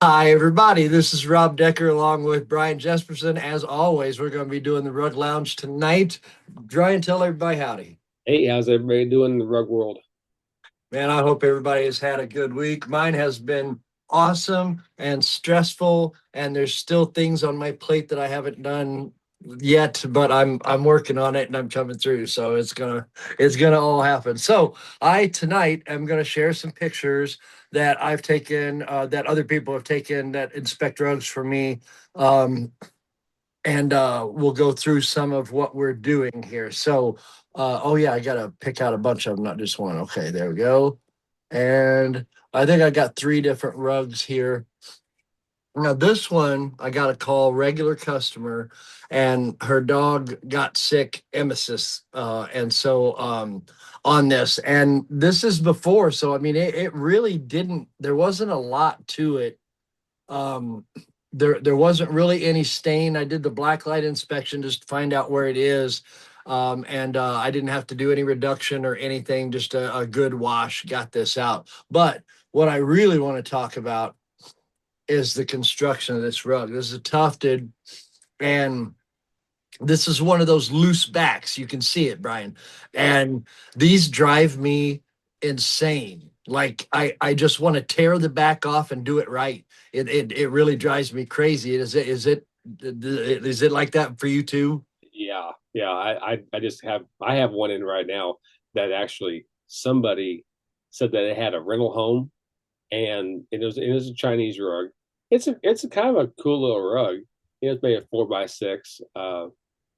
Hi, everybody. This is Rob Decker along with Brian Jesperson. As always, we're going to be doing the Rug Lounge tonight. Brian, tell everybody howdy. Hey, how's everybody doing in the rug world? Man, I hope everybody has had a good week. Mine has been awesome and stressful, and there's still things on my plate that I haven't done yet, but I'm working on it and I'm coming through. So it's gonna all happen. So I tonight am gonna share some pictures that I've taken, that other people have taken that inspect rugs for me. Um, and we'll go through some of what we're doing here. So, oh yeah, I gotta pick out a bunch of them, not just one. Okay, there we go. And I think I got three different rugs here. Now, this one, I got a call, regular customer, and her dog got sick, emesis. And so on this, and this is before. So, I mean, it really didn't, there wasn't a lot to it. There wasn't really any stain. I did the black light inspection just to find out where it is. And I didn't have to do any reduction or anything, just a good wash got this out. But what I really want to talk about is the construction of this rug. This is a tufted, and this is one of those loose backs. You can see it, Brian. Yeah. And these drive me insane. Like I just want to tear the back off and do it right. It really drives me crazy. Is it like that for you too? Yeah. I just have one in right now that actually somebody said that it had a rental home and it was a Chinese rug. It's a kind of a cool little rug. It's made of 4x6,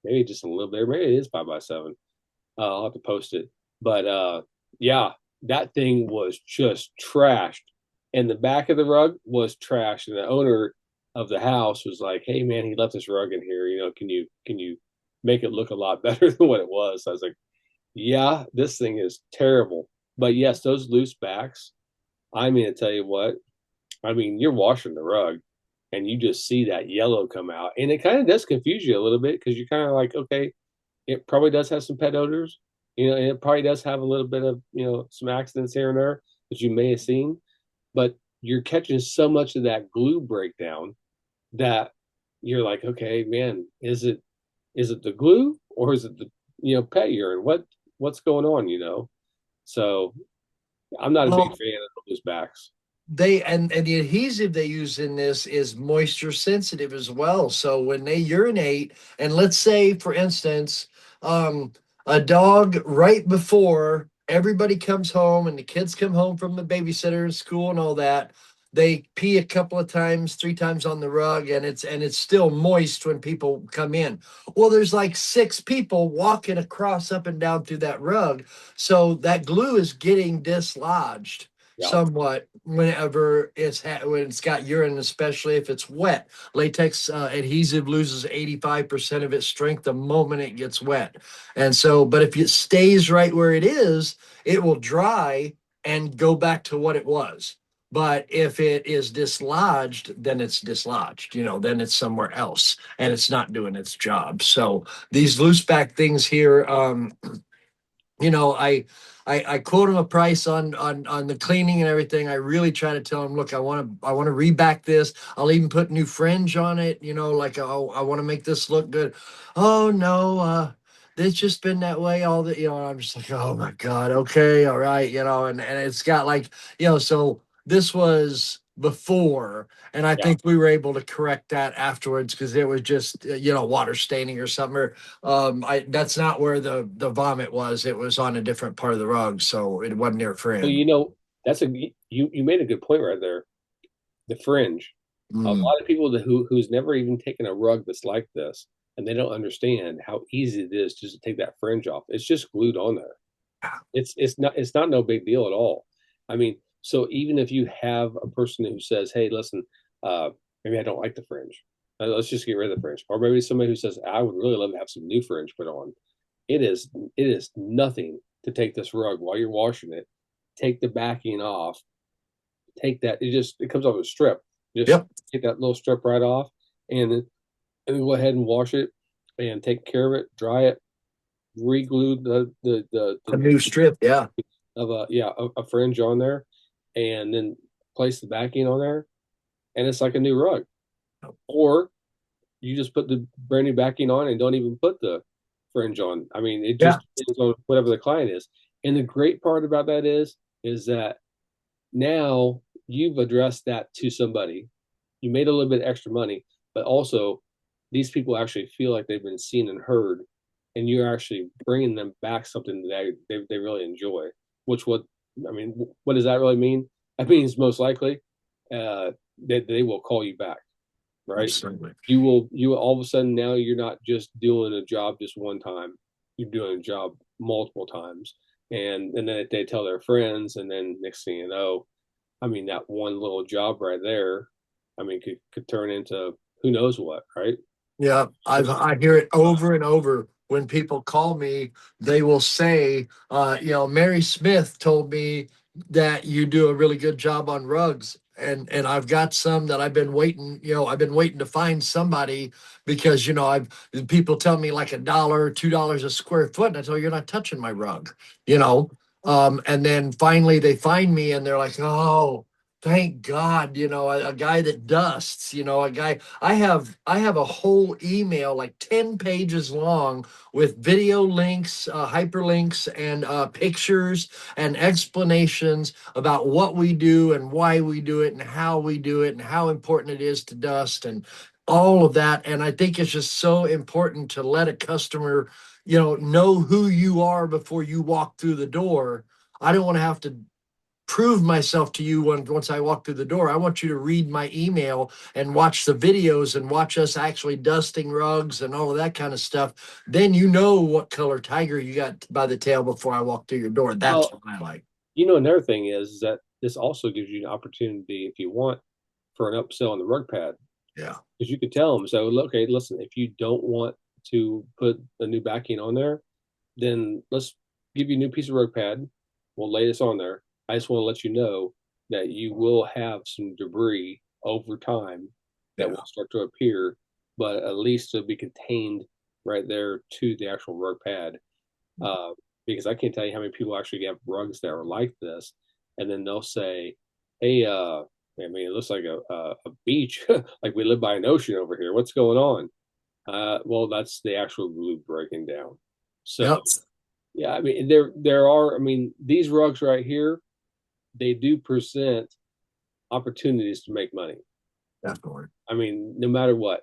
maybe just a little bit, maybe it is 5x7. I'll have to post it. But yeah, that thing was just trashed. And the back of the rug was trashed. And the owner of the house was like, "Hey man, he left this rug in here. Can you make it look a lot better than what it was?" I was like, "Yeah, this thing is terrible." But yes, those loose backs, I mean, to tell you what, I mean, you're washing the rug and you just see that yellow come out. And it kind of does confuse you a little bit because you're kind of like, okay, it probably does have some pet odors, and it probably does have a little bit of, some accidents here and there that you may have seen, but you're catching so much of that glue breakdown that you're like, okay, man, is it the glue or is it the pet urine? What's going on? So I'm not a big Well, fan of those backs. and the adhesive they use in this is moisture sensitive as well. So when they urinate, and let's say, for instance, um, a dog right before everybody comes home and the kids come home from the babysitter and school and all that, they pee a couple of times, three times on the rug, and it's still moist when people come in. Well, there's like six people walking across up and down through that rug, so that glue is getting dislodged Yeah. somewhat whenever when it's got urine, especially if it's wet. Latex adhesive loses 85% of its strength the moment it gets wet. And so, but if it stays right where it is, it will dry and go back to what it was. But if it is dislodged, then it's dislodged, then it's somewhere else and it's not doing its job. So these loose back things here, you know, I quote him a price on the cleaning and everything. I really try to tell him, look, I want to reback this. I'll even put new fringe on it. Like I want to make this look good. Oh no, it's just been that way all the. And I'm just like, oh my god, okay, all right, and it's got like, so this was before, and I Yeah. think we were able to correct that afterwards because it was just water staining or something, or I that's not where the vomit was. It was on a different part of the rug, so it wasn't near Well, friend. that's you made a good point right there. The fringe. A Mm. lot of people who's never even taken a rug that's like this, and they don't understand how easy it is just to take that fringe off. It's just glued on there. It's not no big deal at all. I mean, so even if you have a person who says, "Hey, listen, maybe I don't like the fringe. Let's just get rid of the fringe," or maybe somebody who says, "I would really love to have some new fringe put on." It is nothing to take this rug while you're washing it. Take the backing off. Take that. It comes off a strip. Just Yep, take that little strip right off, and then go ahead and wash it and take care of it. Dry it. Re-glue a the new strip. Yeah. of a fringe on there, and then place the backing on there, and it's like a new rug. Or you just put the brand new backing on and don't even put the fringe on. I mean, it Yeah, just depends on whatever the client is. And the great part about that is that now you've addressed that to somebody. You made a little bit extra money, but also these people actually feel like they've been seen and heard, and you're actually bringing them back something that they really enjoy. Which what I mean, what does that really mean? That means most likely that they will call you back, right? absolutely. You will all of a sudden now you're not just doing a job just one time, you're doing a job multiple times, and then they tell their friends, and then next thing you know, I mean that one little job right there, I mean could turn into who knows what, right? Yeah, I hear it over and over when people call me. They will say, Mary Smith told me that you do a really good job on rugs, and I've got some that I've been waiting. I've been waiting to find somebody because I've people tell me like $1, $2 a square foot, and I tell you, you're not touching my rug. You know, and then finally they find me and they're like, oh. Thank God, a guy that dusts, a guy. I have a whole email like 10 pages long with video links, hyperlinks, and pictures and explanations about what we do and why we do it and how we do it and how important it is to dust and all of that. And I think it's just so important to let a customer, know who you are before you walk through the door. I don't want to have to prove myself to you once I walk through the door. I want you to read my email and watch the videos and watch us actually dusting rugs and all of that kind of stuff. Then you know what color tiger you got by the tail before I walk through your door. That's Well, what I like. another thing is that this also gives you an opportunity if you want for an upsell on the rug pad, Yeah. because you could tell them, so okay, listen, if you don't want to put a new backing on there, then let's give you a new piece of rug pad. We'll lay this on there. I just want to let you know that you will have some debris over time that Yeah. will start to appear, but at least it'll be contained right there to the actual rug pad. Uh, because I can't tell you how many people actually have rugs that are like this, and then they'll say, "Hey, I mean, it looks like a beach, like we live by an ocean over here. What's going on?" Well, that's the actual glue breaking down. So Yep. yeah, I mean there are, I mean, these rugs right here, they do present opportunities to make money. Definitely. I mean, no matter what.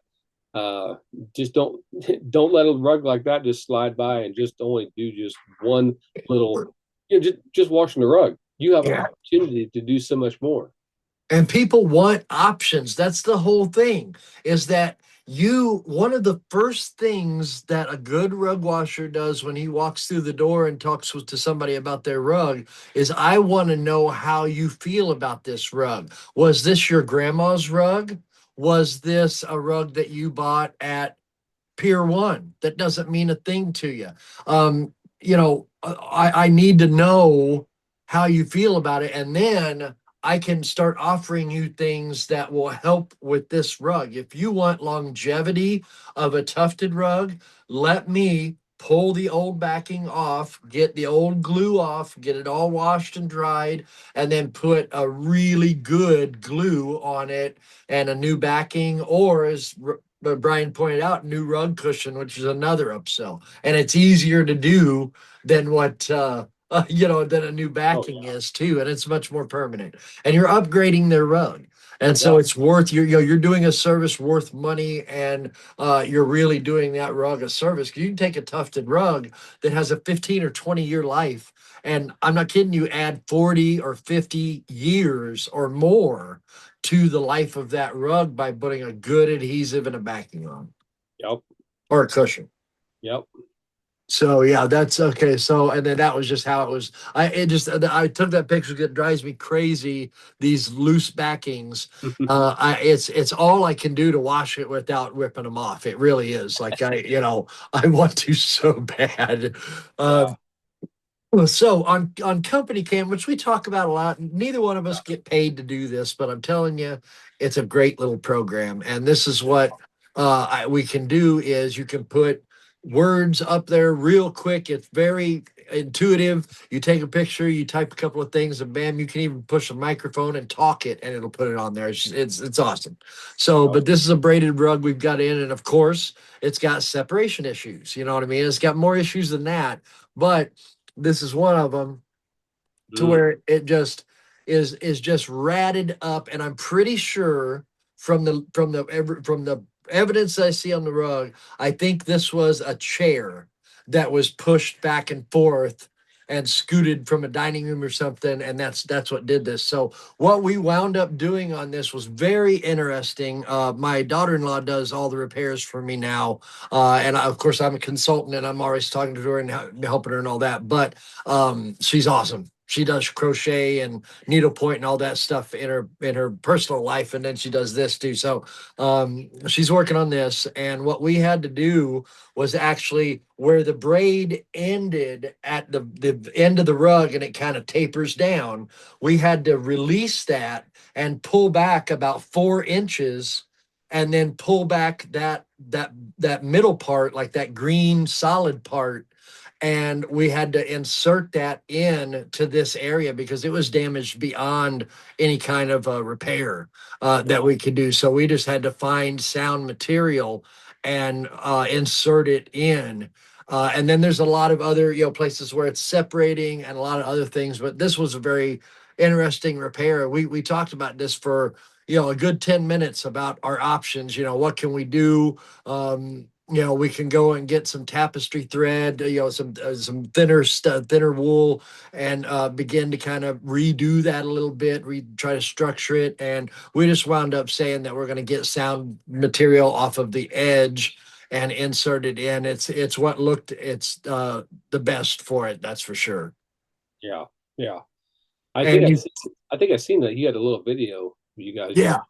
Uh, just don't don't let a rug like that just slide by and just only do just one little, just washing the rug. You have an Yeah. opportunity to do so much more. And people want options. That's the whole thing, is that one of the first things that a good rug washer does when he walks through the door and talks to somebody about their rug is, I want to know how you feel about this rug. Was this your grandma's rug? Was this a rug that you bought at Pier 1? That doesn't mean a thing to you. I need to know how you feel about it. And then I can start offering you things that will help with this rug. If you want longevity of a tufted rug, let me pull the old backing off, get the old glue off, get it all washed and dried, and then put a really good glue on it and a new backing, or as but Brian pointed out, new rug cushion, which is another upsell, and it's easier to do than than a new Oh backing yeah, is too, and it's much more permanent. And you're upgrading their rug, and yeah. so it's worth you're doing a service worth money, and you're really doing that rug a service. You can take a tufted rug that has a 15 or 20-year life, and I'm not kidding you, add 40 or 50 years or more to the life of that rug by putting a good adhesive and a backing on, Yep, or a cushion. yep. So yeah, that's okay. So and then that was just how it was. I took that picture. It drives me crazy. These loose backings. It's all I can do to wash it without ripping them off. It really is. Like I want to so bad. Yeah, Well, so on company cam, which we talk about a lot, neither one of us get paid to do this, but I'm telling you, it's a great little program. And this is what we can do: is you can put words up there real quick. It's very intuitive. You take a picture, you type a couple of things, and bam, you can even push a microphone and talk it, and it'll put it on there. It's awesome. So, Oh, but this is a braided rug we've got in, and of course, it's got separation issues. You know what I mean? It's got more issues than that, but this is one of them to mm, where it just is just ratted up, and I'm pretty sure from the evidence I see on the rug, I think this was a chair that was pushed back and forth and scooted from a dining room or something, and that's what did this. So what we wound up doing on this was very interesting. My daughter-in-law does all the repairs for me now, and of course I'm a consultant, and I'm always talking to her and helping her and all that. But she's awesome. She does crochet and needlepoint and all that stuff in her personal life, and then she does this too. So she's working on this, and what we had to do was actually where the braid ended at the end of the rug, and it kind of tapers down. We had to release that and pull back about 4 inches, and then pull back that middle part, like that green solid part, and we had to insert that in to this area because it was damaged beyond any kind of repair that yeah. we could do. So we just had to find sound material and insert it in. And then there's a lot of other places where it's separating and a lot of other things, but this was a very interesting repair. We talked about this for a good 10 minutes about our options. What can we do? We can go and get some tapestry thread, some thinner wool, and begin to kind of redo that a little bit, try to structure it. And we just wound up saying that we're going to get sound material off of the edge and insert it in. It's what looked it's the best for it, that's for sure. Yeah, yeah. I think And I you, seen, I think I seen that you had a little video of you guys doing yeah. there.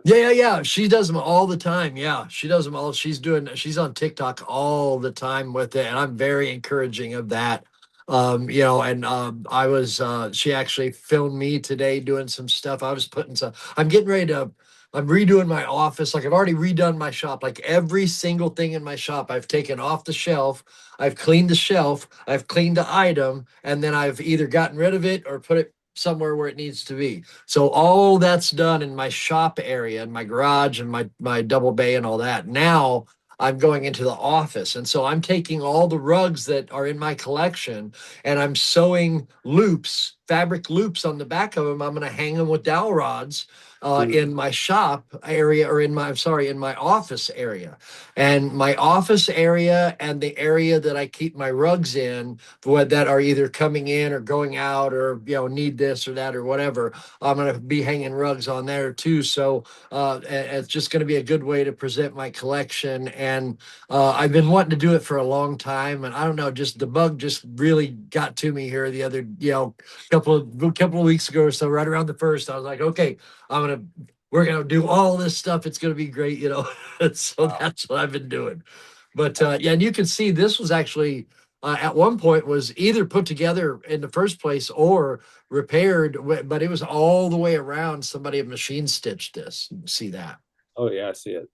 Yeah, yeah, yeah. She does them all the time. Yeah, she does them all. She's on TikTok all the time with it, and I'm very encouraging of that. And I was she actually filmed me today doing some stuff. I'm getting ready to I'm redoing my office. Like I've already redone my shop. Like every single thing in my shop, I've taken off the shelf, I've cleaned the shelf, I've cleaned the item, and then I've either gotten rid of it or put it somewhere where it needs to be. So all that's done in my shop area and my garage and my double bay and all that. Now I'm going into the office. And so I'm taking all the rugs that are in my collection and I'm sewing loops, fabric loops on the back of them. I'm going to hang them with dowel rods Mm, in my shop area, or in my office area. And my office area and the area that I keep my rugs in that are either coming in or going out, or need this or that or whatever, I'm going to be hanging rugs on there too. So it's just going to be a good way to present my collection. And I've been wanting to do it for a long time, and I don't know, just the bug just really got to me here the other couple of weeks ago or so, right around the first. I was like, okay, we're gonna do all this stuff. It's gonna be great. So wow. that's what I've been doing. But yeah, and you can see this was actually at one point was either put together in the first place or repaired, but it was all the way around. Somebody had machine stitched this. You can see that. Oh yeah, I see it.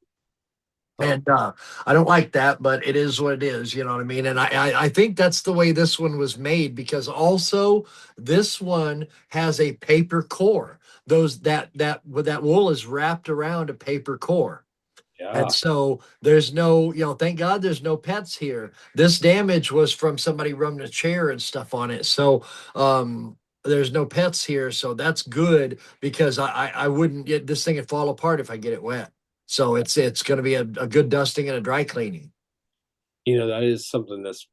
Huh. And I don't like that, but it is what it is. You know what I mean? And I think that's the way this one was made, because also this one has a paper core. That wool is wrapped around a paper core. And Yeah. so there's no, thank God there's no pets here. This damage was from somebody rubbing a chair and stuff on it. So there's no pets here. So that's good, because I wouldn't get this thing would fall apart if I get it wet. So it's going to be a good dusting and a dry cleaning. That is something that's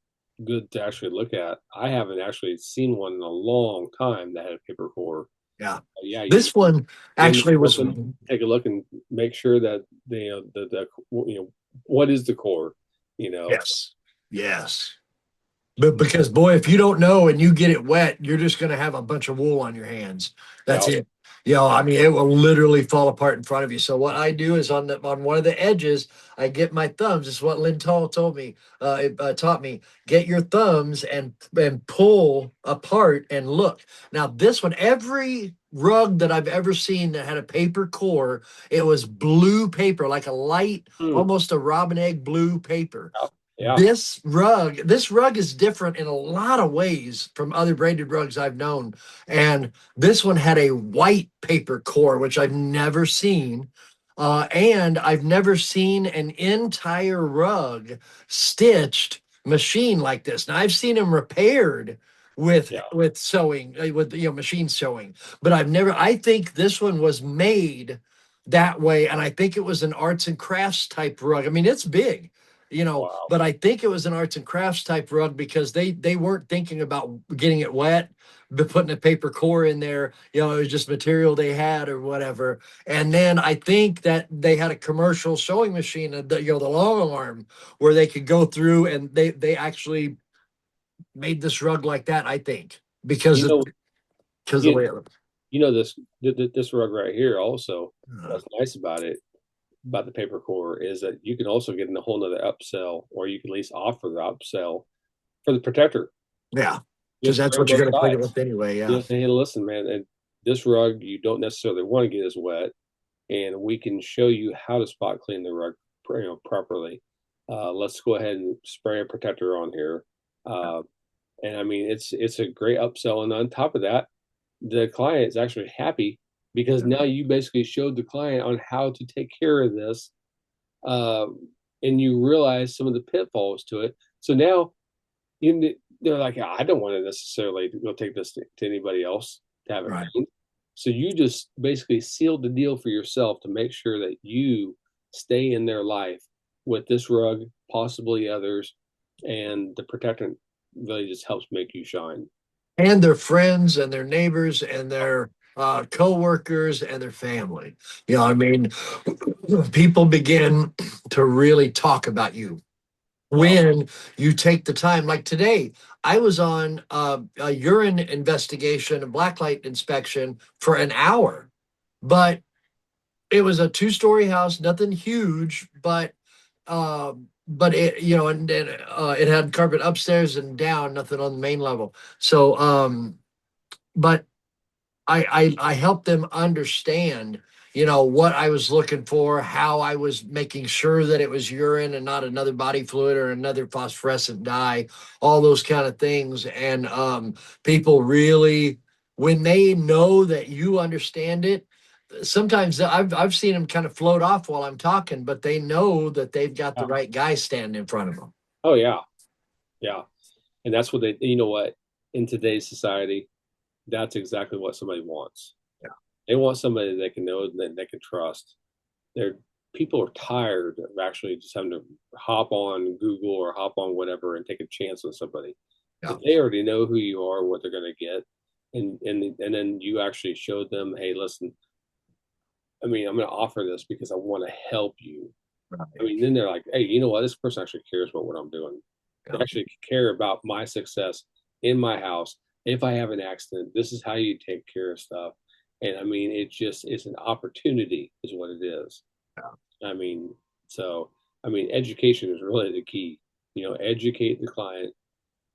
good to actually look at. I haven't actually seen one in a long time that had a paper core. Yeah. Yeah, This one you need to actually look was, and take a look and make sure that what is the core, you know. yes, yes. But because boy, if you don't know and you get it wet, you're just going to have a bunch of wool on your hands. That's Yeah. it. I mean, it will literally fall apart in front of you. So what I do is on one of the edges, I get my thumbs. This is what Lynn told me, taught me. Get your thumbs and pull apart and look. Now this one, every rug that I've ever seen that had a paper core, it was blue paper, like a light, Hmm. almost a robin egg blue paper. Yeah. This rug is different in a lot of ways from other braided rugs I've known. And this one had a white paper core, which I've never seen. And I've never seen an entire rug stitched machine like this. Now I've seen them repaired Yeah. with sewing, with machine sewing, but I think this one was made that way. And I think it was an arts and crafts type rug. I mean, it's big, Wow. but I think it was an arts and crafts type rug because they weren't thinking about getting it wet, but putting a paper core in there. It was just material they had or whatever. And then I think that they had a commercial sewing machine, the long arm, where they could go through, and they actually made this rug like that. I think because You of know, the you way it looked. this rug right here also, Uh, what's nice about it, about the paper core, is that you can also get in a whole nother upsell, or you can at least offer the upsell for the protector. yeah, You because just that's spray on what you're both going to clean it sides. with anyway. You Yeah. know, say, hey, listen, man, and this rug you don't necessarily want to get as wet, and we can show you how to spot clean the rug, properly. Let's go ahead and spray a protector on here. Uh, and I mean, it's a great upsell. And on top of that, the client is actually happy because now you basically showed the client on how to take care of this, uh, and you realize some of the pitfalls to it. So now they're like, I don't want to necessarily go take this to anybody else to have it Right. cleaned. So you just basically sealed the deal for yourself to make sure that you stay in their life with this rug, possibly others, and the protectant really just helps make you shine. And their friends and their neighbors and their co-workers and their family. I mean, people begin to really talk about you Wow. when you take the time. Like today, I was on a urine investigation, a blacklight inspection for an hour, but it was a two-story house, nothing huge, but it, and it had carpet upstairs and down, nothing on the main level. So, but I helped them understand, what I was looking for, how I was making sure that it was urine and not another body fluid or another phosphorescent dye, all those kind of things. And people really, when they know that you understand it, sometimes I've seen them kind of float off while I'm talking, but they know that they've got the right guy standing in front of them. Oh yeah, yeah, and that's what you know what, in today's society, that's exactly what somebody wants. Yeah. They want somebody they can know that they can trust. They're People are tired of actually just having to hop on Google or hop on whatever and take a chance on somebody. Yeah. If they already know who you are, what they're going to get, and then you actually showed them, hey, listen, I mean, I'm going to offer this because I want to help you. I Right. mean, then they're like, hey, you know what? This person actually cares about what I'm doing. They Yeah. actually care about my success in my house. If I have an accident, this is how you take care of stuff. And I mean, it's an opportunity, is what it is. Yeah. I mean, so I mean, education is really the key. Educate the client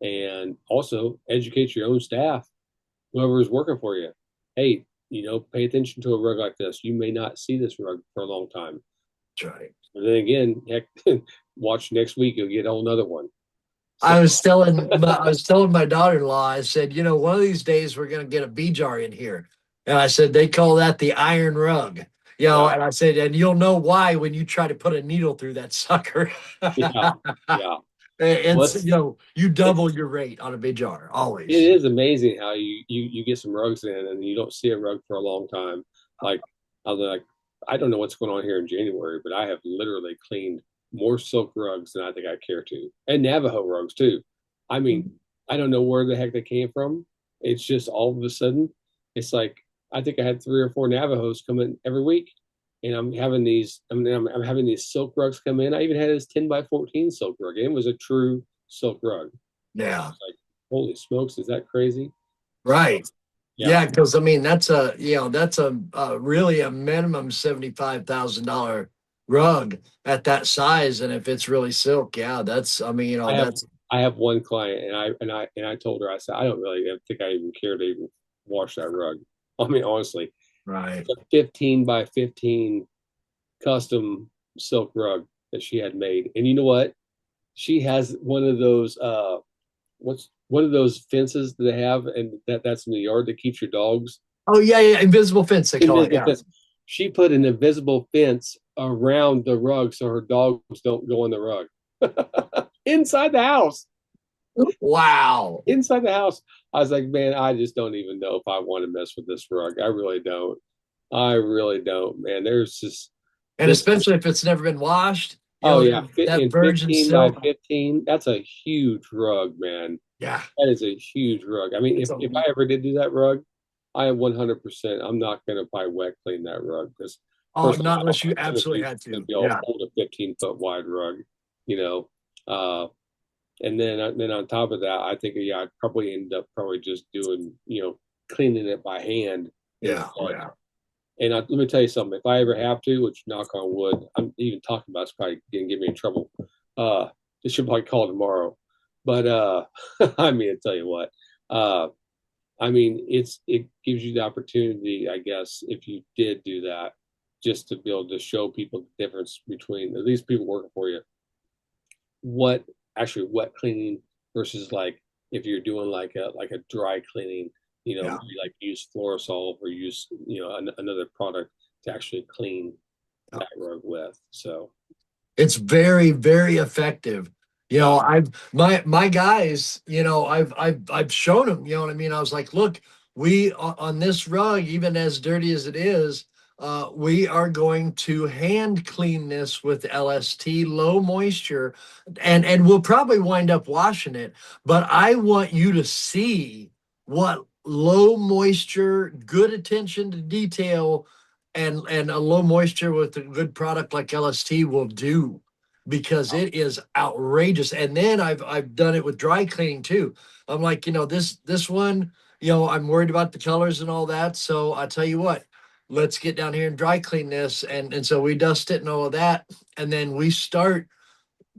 and also educate your own staff, whoever is working for you. Hey, pay attention to a rug like this. You may not see this rug for a long time. That's right. And then again, heck, watch next week, you'll get a whole another one. So I was telling my daughter-in-law, I said, one of these days we're going to get a bee jar in here. And I said, they call that the iron rug. yeah, And I said, and you'll know why when you try to put a needle through that sucker. yeah, yeah. Well, It's, you double your rate on a bee jar, it always. is amazing how you get some rugs in and you don't see a rug for a long time. Like I'm like, I don't know what's going on here in January, but I have literally cleaned more silk rugs than I think I care to, and Navajo rugs too. I mean, I don't know where the heck they came from. It's just all of a sudden, it's like I think I had 3 or 4 Navajos come in every week, and I'm having these. I'm having these silk rugs come in. I even had this 10 by 14 silk rug. And it was a true silk rug. Yeah. Like, holy smokes, is that crazy? So, Right. yeah. Yeah, because I mean that's a really a minimum $75,000 rug at that size, and if it's really silk, yeah, that's I mean I have that's I have one client, and I told her, I said, I don't really think I even care to even wash that rug. I mean, honestly, right. it's a 15 by 15 custom silk rug that she had made. And you know what? she has one of those what's one of those fences that they have, and that's in the yard that keeps your dogs. Oh yeah, yeah, invisible fence they call it. Invisible Yeah. fence. She put an invisible fence around the rug so her dogs don't go on the rug. Inside the house. Wow. Inside the house. I was like, man, I just don't even know if I want to mess with this rug. I really don't. I really don't, man. There's just And this. especially if it's never been washed, Oh yeah, that in virgin 15 by silk. 15. That's a huge rug, man. Yeah. That is a huge rug. I mean, It's a, if I ever did do that rug, I am 100%. I'm not going to probably wet clean that rug because oh, first of not all, unless you I'm going to absolutely be had going to to. be able to Yeah. hold a 15-foot wide rug, you know. Uh, and then on top of that, I think yeah, I'd probably end up probably just doing cleaning it by hand Yeah. Oh instead. yeah. And let me tell you something. If I ever have to, which knock on wood, I'm even talking about it's probably gonna get me in trouble. Uh, this should probably call tomorrow. But I mean, I tell you what. Uh, I mean, it gives you the opportunity, I guess, if you did do that, just to be able to show people the difference between at least people working for you, what actually wet cleaning versus like if you're doing like a dry cleaning, Yeah. where you like use Florisolve or use another product to actually clean Yeah. that rug with. So It's very, very effective. yeah, I've my guys, I've shown them, you know what I mean? I was like, look, we on this rug, even as dirty as it is, we are going to hand clean this with LST, low moisture, and we'll probably wind up washing it. But I want you to see what low moisture, good attention to detail and a low moisture with a good product like LST will do because it is outrageous. And then I've done it with dry cleaning too. I'm like, this one, I'm worried about the colors and all that. So I tell you what, let's get down here and dry clean this. And so we dust it and all of that. And then we start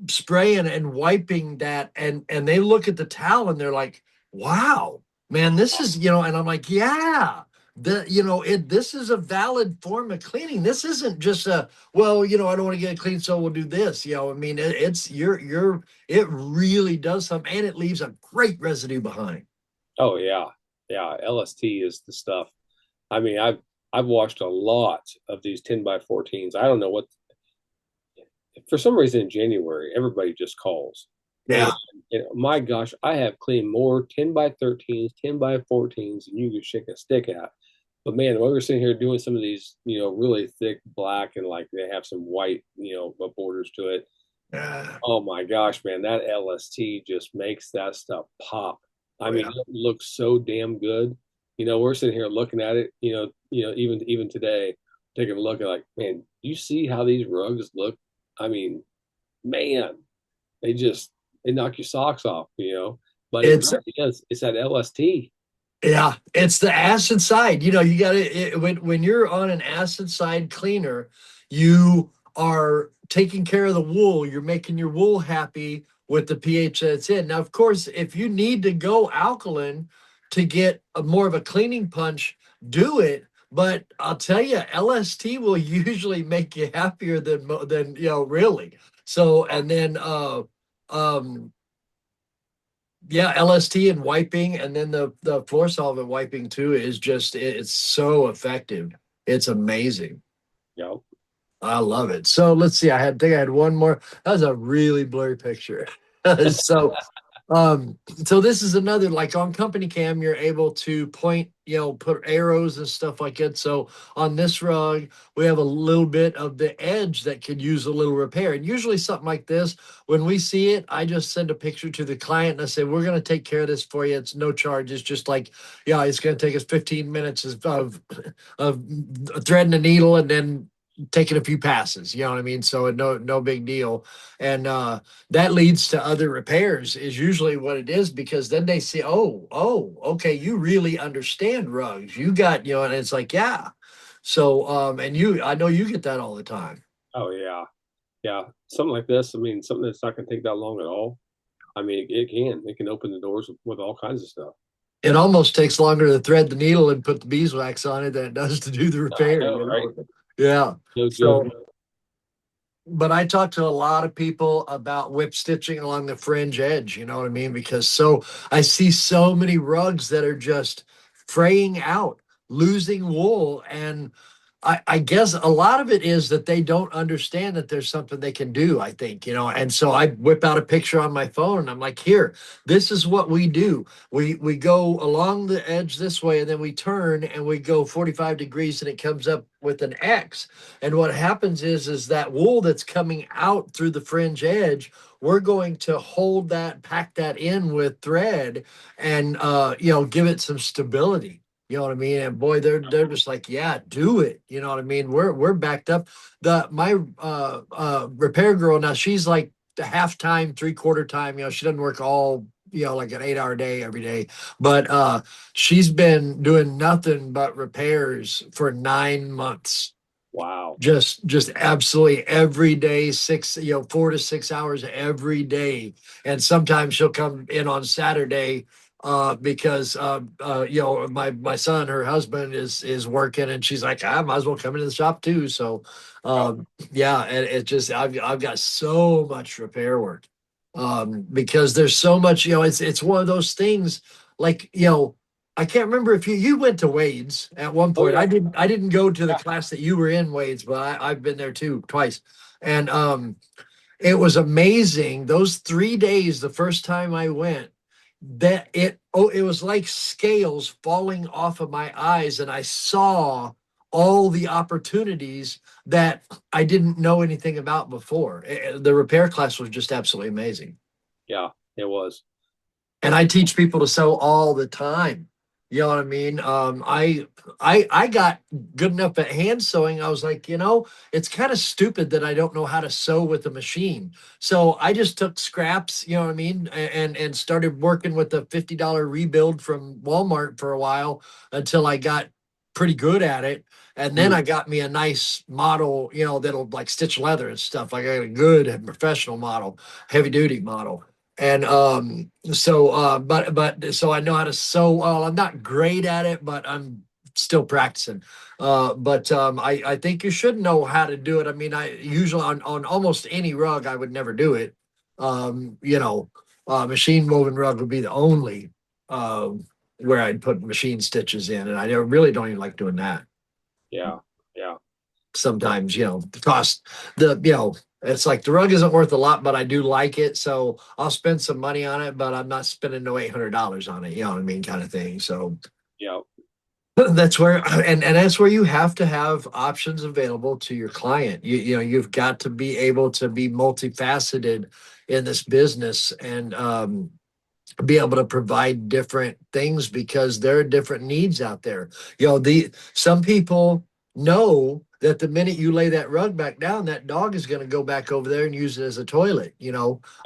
spraying and wiping that and they look at the towel and they're like, wow, man, this is, and I'm like, yeah, this is a valid form of cleaning. This isn't just a, well, I don't want to get it clean, so we'll do this. I mean, it's it really does something, and it leaves a great residue behind. oh yeah, yeah. LST is the stuff. I mean, I've watched a lot of these 10 by 14s. I don't know what for some reason in January everybody just calls. And, Yeah. my gosh, I have cleaned more 10 by 13s, 10 by 14s than you could shake a stick at. But man, while we're sitting here doing some of these, really thick black and like they have some white, borders to it. Yeah. Oh my gosh, man, that LST just makes that stuff pop. I Oh mean, yeah. it looks so damn good. We're sitting here looking at it, even today, taking a look at like, man, do you see how these rugs look? I mean, man, they just they knock your socks off. But it It's really is. It's that LST. Yeah, it's the acid side. You got to when you're on an acid side cleaner, you are taking care of the wool. You're making your wool happy with the pH that it's in. Now, of course, if you need to go alkaline to get more of a cleaning punch, do it. But I'll tell you, LST will usually make you happier than really. So, and then um yeah, LST and wiping, and then the floor solvent wiping too is just it's so effective. It's amazing. Yeah. I love it. So let's see. Think I had one more. That was a really blurry picture. so so this is another, like on company cam, you're able to point, put arrows and stuff like it. So on this rug, we have a little bit of the edge that could use a little repair. And usually something like this, when we see it, I just send a picture to the client and I say, we're going to take care of this for you. It's no charge. It's just like, yeah, it's going to take us 15 minutes of threading a needle and then taking a few passes, you know what I mean? So no big deal. And that leads to other repairs is usually what it is, because then they see, oh, okay, you really understand rugs. You got, and it's like, yeah. So and I know you get that all the time. Oh yeah. Yeah. Something like this. I mean, something that's not going to take that long at all. I mean, it can. It can open the doors with all kinds of stuff. It almost takes longer to thread the needle and put the beeswax on it than it does to do the I repair, know, right? Yeah. No So joke. but I talk to a lot of people about whip stitching along the fringe edge, you know what I mean? Because so I see so many rugs that are just fraying out, losing wool. And I guess a lot of it is that they don't understand that there's something they can do, I think, you know. And so I whip out a picture on my phone and I'm like, here, this is what we do. We go along the edge this way and then we turn and we go 45 degrees and it comes up with an X. And what happens is that wool that's coming out through the fringe edge, we're going to hold that, pack that in with thread, and give it some stability. You know what I mean? And boy, they're just like, yeah, do it. You know what I mean? We're backed up. The my repair girl now, she's like the half time, 3/4 time. You know, she doesn't work all like an 8 hour day every day, but she's been doing nothing but repairs for 9 months, Wow. just absolutely every day, 4 to 6 hours every day. And sometimes she'll come in on Saturday because my son, her husband, is working, and she's like, I might as well come into the shop too. So Wow. yeah, and it just I've got so much repair work because there's so much, it's one of those things like, I can't remember if you went to Wade's at one Oh point. yeah. I didn't go to the Yeah. class that you were in, Wade's, but I've been there too twice. And it was amazing. Those 3 days, the first time I went, it was like scales falling off of my eyes, and I saw all the opportunities that I didn't know anything about before. The repair class was just absolutely amazing. Yeah, it was. And I teach people to sew all the time. You know what I mean? I got good enough at hand sewing. I was like, it's kind of stupid that I don't know how to sew with a machine. So I just took scraps, you know what I mean, and started working with a $50 rebuild from Walmart for a while until I got pretty good at it. And then Mm. I got me a nice model, that'll like stitch leather and stuff. Like I got a good professional model, heavy duty model. And but so I know how to sew. Well, I'm not great at it, but I'm still practicing. But I think you should know how to do it. I mean, I usually on almost any rug I would never do it. Machine woven rug would be the only where I'd put machine stitches in, and really don't even like doing that. Yeah. Yeah. Sometimes, the cost, it's like the rug isn't worth a lot, but I do like it. So I'll spend some money on it, but I'm not spending no $800 on it. You know what I mean? Kind of thing. So Yeah. that's where, and that's where you have to have options available to your client. You've got to be able to be multifaceted in this business, and be able to provide different things because there are different needs out there. Some people know that the minute you lay that rug back down, that dog is going to go back over there and use it as a toilet.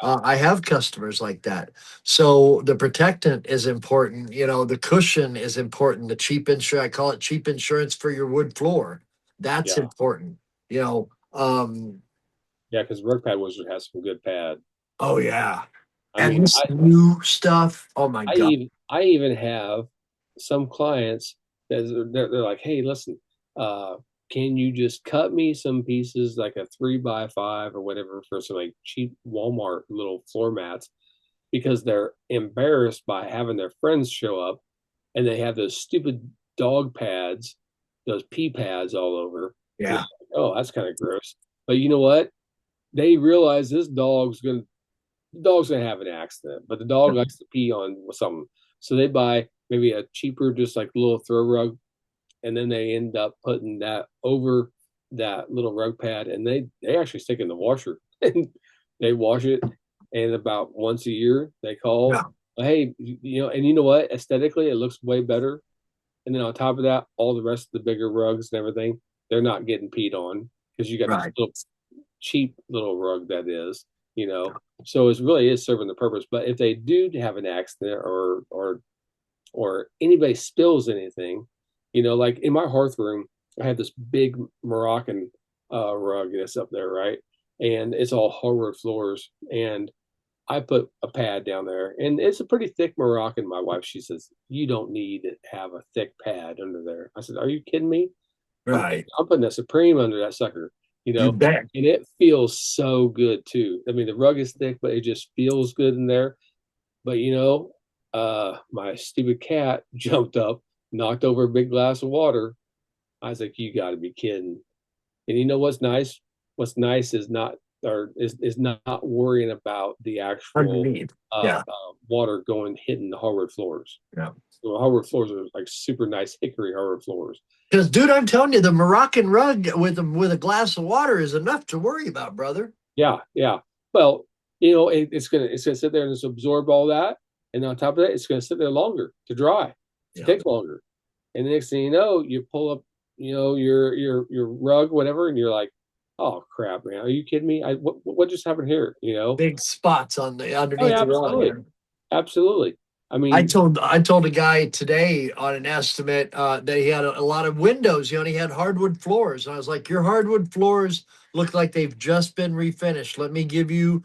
I have customers like that. So the protectant is important. The cushion is important. The cheap insurance, I call it cheap insurance for your wood floor. That's Yeah. important. You know, Yeah. Because Rug Pad Wizard has some good pad. oh yeah. I And mean, this new stuff, oh my God. I even have some clients that they're like, hey, listen, uh, can you just cut me some pieces like a 3x5 or whatever for some like cheap Walmart little floor mats because they're embarrassed by having their friends show up and they have those stupid dog pads, those pee pads all over. And Yeah. it's like, oh, that's kind of gross. But you know what? They realize the dog's gonna have an accident, but the dog likes to pee on something. So they buy maybe a cheaper, just like little throw rug, and then they end up putting that over that little rug pad, and they actually stick in the washer and they wash it. And about once a year, they call, Yeah. hey, and you know what? Aesthetically, it looks way better. And then on top of that, all the rest of the bigger rugs and everything, they're not getting peed on because you got this Right. little cheap little rug that is, so it really is serving the purpose. But if they do have an accident or anybody spills anything, like in my hearth room, I have this big Moroccan rug that's up there, right? And it's all hardwood floors. And I put a pad down there, and it's a pretty thick Moroccan. My wife, she says, you don't need to have a thick pad under there. I said, are you kidding me? I'm, Right. I'm putting a Supreme under that sucker. you You know, bet. and it feels so good too. I mean, the rug is thick, but it just feels good in there. But my stupid cat jumped up, knocked over a big glass of water. I was like, you got to be kidding. And you know what's nice? What's nice is not or is not worrying about the actual Underneath. Yeah. water going hitting the hardwood floors. Yeah. So hardwood floors are like super nice hickory hardwood floors. Because, dude, I'm telling you, the Moroccan rug with a glass of water is enough to worry about, brother. Yeah, yeah. Well, it's gonna sit there and just absorb all that, and on top of that, it's gonna sit there longer to dry. It Yeah. takes longer, and the next thing you know, you pull up, your rug, whatever, and you're like, oh crap, man, are you kidding me? What just happened here? Big spots on the Oh underneath yeah, the rug. absolutely, absolutely. I I mean, told I told a guy today on an estimate that he had a lot of windows, and he had hardwood floors. And I was like, your hardwood floors look like they've just been refinished. Let me give you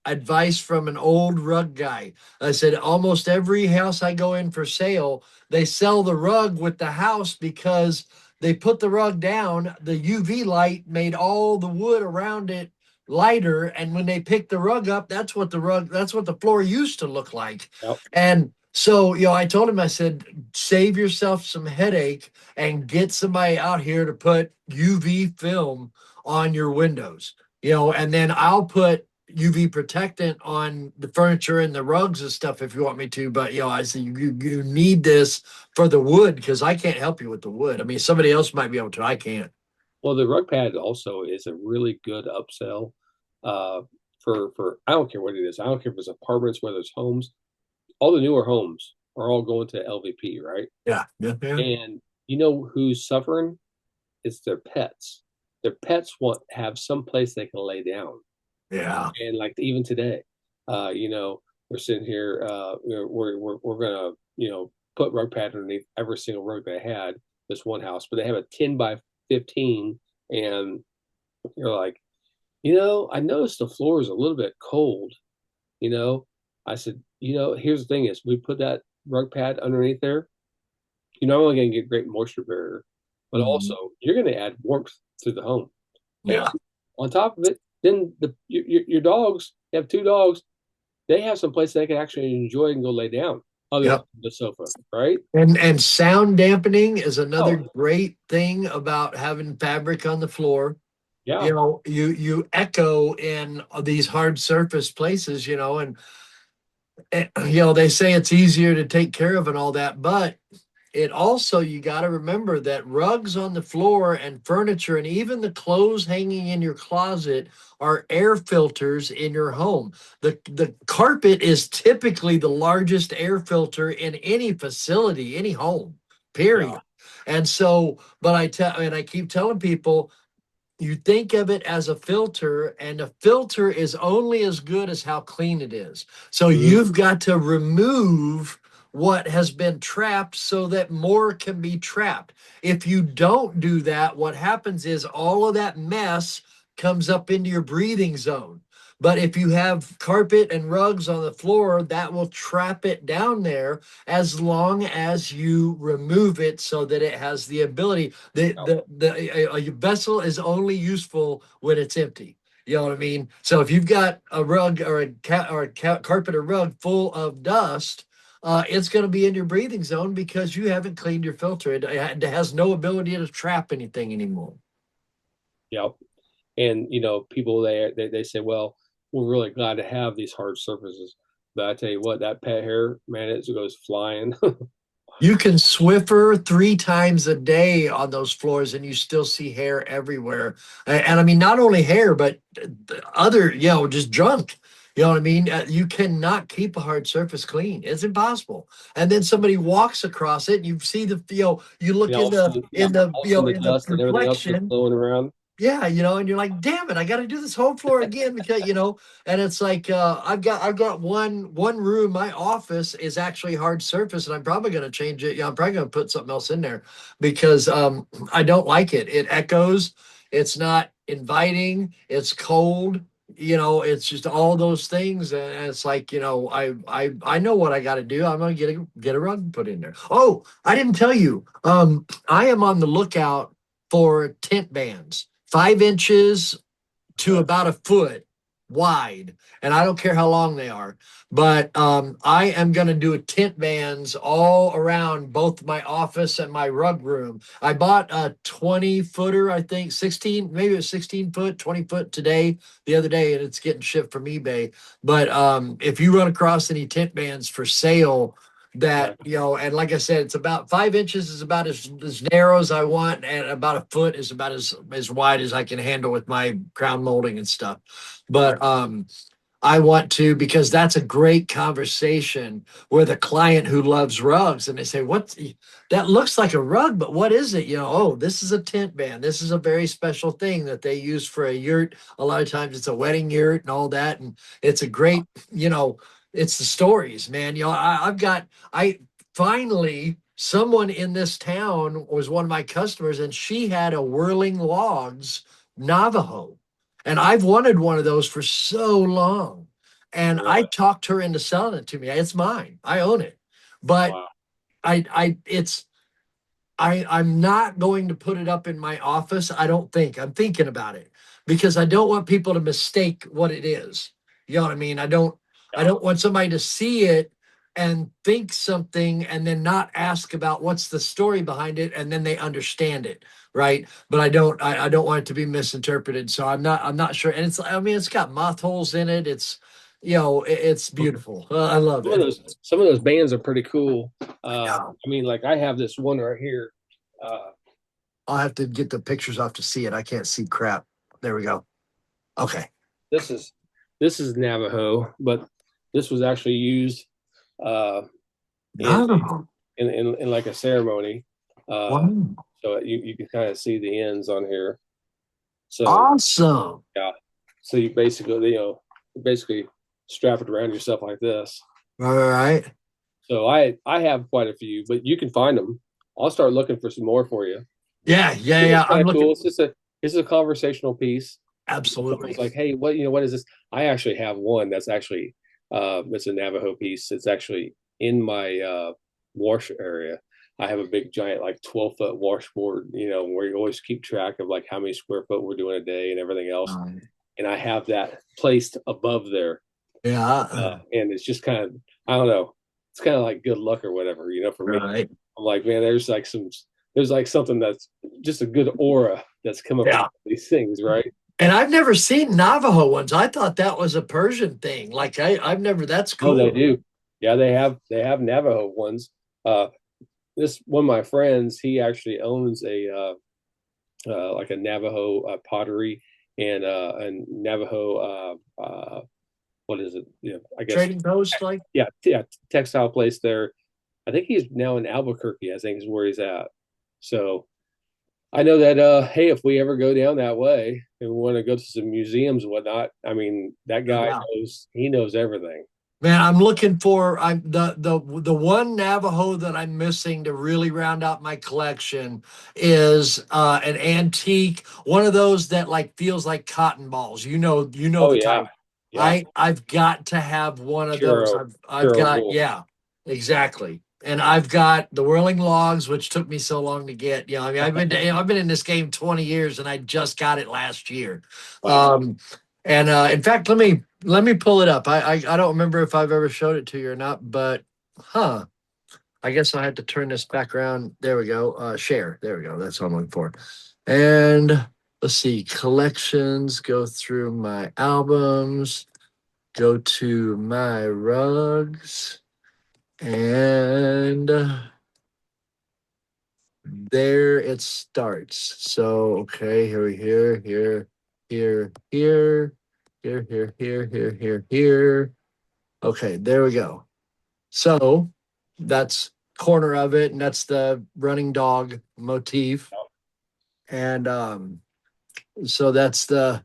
advice from an old rug guy. I said, almost every house I go in for sale, they sell the rug with the house because they put the rug down. The UV light made all the wood around it lighter. And when they picked the rug up, that's what the floor used to look like. yep, And so, I told him, I said, save yourself some headache and get somebody out here to put UV film on your windows, and then I'll put UV protectant on the furniture and the rugs and stuff if you want me to. But I said you need this for the wood because I can't help you with the wood. I mean, somebody else might be able to. I can't. well, the rug pad also is a really good upsell. Uh, for I don't care what it is. I don't care if it's apartments, whether it's homes. All the newer homes are all going to LVP, right? Yeah, yeah, yeah, And you know who's suffering? It's their pets. Their pets want have some place they can lay down. yeah, And like even today, we're sitting here, we're gonna, put rug pad underneath every single rug they had this one house, but they have a 10 by 15, and you're like, I noticed the floor is a little bit cold, you know. I said, here's the thing is we put that rug pad underneath there, you're not only going to get great moisture barrier, but mhm, also you're going to add warmth to the home. And yeah, on top of it, then your dogs, you have two dogs, they have some place they can actually enjoy and go lay down other than yep. the sofa, right? And sound dampening is another Oh, great thing about having fabric on the floor. yeah. You echo in these hard surface places, and they say it's easier to take care of and all that, but it also, you got to remember that rugs on the floor and furniture and even the clothes hanging in your closet are air filters in your home. The carpet is typically the largest air filter in any facility, any home, Yeah. period. And so, but I keep telling people, you think of it as a filter, and a filter is only as good as how clean it is. So Mhm. you've got to remove what has been trapped so that more can be trapped. If you don't do that, what happens is all of that mess comes up into your breathing zone. But if you have carpet and rugs on the floor, that will trap it down there as long as you remove it so that it has the ability. A vessel is only useful when it's empty. You know what I mean? So if you've got a rug or carpet or rug full of dust, it's going to be in your breathing zone because you haven't cleaned your filter. It has no ability to trap anything anymore. Yep. And people they say, well, we're really glad to have these hard surfaces. But I tell you what, that pet hair, man, it goes flying. You can Swiffer 3 times a day on those floors and you still see hair everywhere. And I mean, not only hair, but other, just junk. You know what I mean? You cannot keep a hard surface clean. It's impossible. And then somebody walks across it, and you see you look in the Yeah, all of a sudden the in the dust and everything else goes reflection. blowing around. Yeah, and you're like, damn it, I got to do this whole floor again because and it's like I've got one room. My office is actually hard surface, and I'm probably going to change it. Yeah, I'm probably going to put something else in there because I don't like it. It echoes. It's not inviting. It's cold. It's just all those things, and it's like I know what I got to do. I'm going to get a rug put in there. Oh, I didn't tell you. I am on the lookout for tent bands 5 inches to Okay. about a foot wide, and I don't care how long they are. But I am going to do a tent bands all around both my office and my rug room. I bought a 20 footer, I think 16, maybe it was 16 foot, 20 foot today, the other day, and it's getting shipped from eBay. But if you run across any tent bands for sale, Okay. that and like I said, it's about 5 inches is about as narrow as I want, and about a foot is about as wide as I can handle with my crown molding and stuff. But I want to, because that's a great conversation with a client who loves rugs, and they say, "What? That looks like a rug, but what is it?" Oh, this is a tent band. This is a very special thing that they use for a yurt. A lot of times, it's a wedding yurt and all that, and it's a great, it's the stories, man. I finally, someone in this town was one of my customers, and she had a whirling logs Navajo. And I've wanted one of those for so long. And I Really? talked her into selling it to me. It's mine. I own it. But Wow. I'm not going to put it up in my office. I don't think. I'm thinking about it because I don't want people to mistake what it is. You know what I mean? I Yeah. don't want somebody to see it and think something and then not ask about what's the story behind it, and then they understand it, right? But I don't want it to be misinterpreted. So I'm not sure. And it's got moth holes in it. It's beautiful. I love it. Some of those bands are pretty cool. Yeah. I mean, like I have this one right here. Uh, I'll have to get the pictures off to see it. I can't see crap. There we go. Okay. this is this is Navajo, but this was actually used uh, in, No. in like a ceremony. Uh, Wow. so you can kind of see the ends on here. So Awesome. yeah, so you basically strap it around yourself like this. All right. So I have quite a few, but you can find them. I'll start looking for some more for you. Yeah, yeah, It's yeah. kind I'm of looking. cool. It's a conversational piece. Absolutely. Someone's like, hey, what is this? I actually have one that's actually it's a Navajo piece. It's actually in my wash area. I have a big giant like 12-foot washboard, where you always keep track of like how many square foot we're doing a day and everything else. And I have that placed above there. Yeah. And it's just kind of, I don't know, it's kind of like good luck or whatever, for me. Right. I'm like, man, there's like something that's just a good aura that's coming from Yeah. these things, right? And I've never seen Navajo ones. I thought that was a Persian thing. Like I've never. That's Oh, they cool. do. Yeah, they have Navajo ones. Uh, this one of my friends, he actually owns like a Navajo pottery and Navajo what is it? I guess Trading Post, like. yeah, textile place there. I think he's now in Albuquerque. I think is where he's at. So I know that hey, if we ever go down that way and we want to go to some museums and whatnot, I mean that Oh, guy wow. knows everything. Man, I'm looking for I'm the one Navajo that I'm missing to really round out my collection is an antique, one of those that like feels like cotton balls. You know Oh the yeah, type. yeah, I've got to have one of those. Puro I've Puro got, wool. yeah, exactly. And I've got the whirling logs, which took me so long to get. I mean, I've been in this game 20 years, and I just got it last year. Wow. And in fact, let me pull it up. I don't remember if I've ever showed it to you or not, but huh. I guess I had to turn this back around. There we go. Share. There we go. That's what I'm looking for. And let's see. Collections. Go through my albums. Go to my rugs. And there it starts. So okay, here. Okay, there we go. So that's corner of it, and that's the running dog motif. And so that's the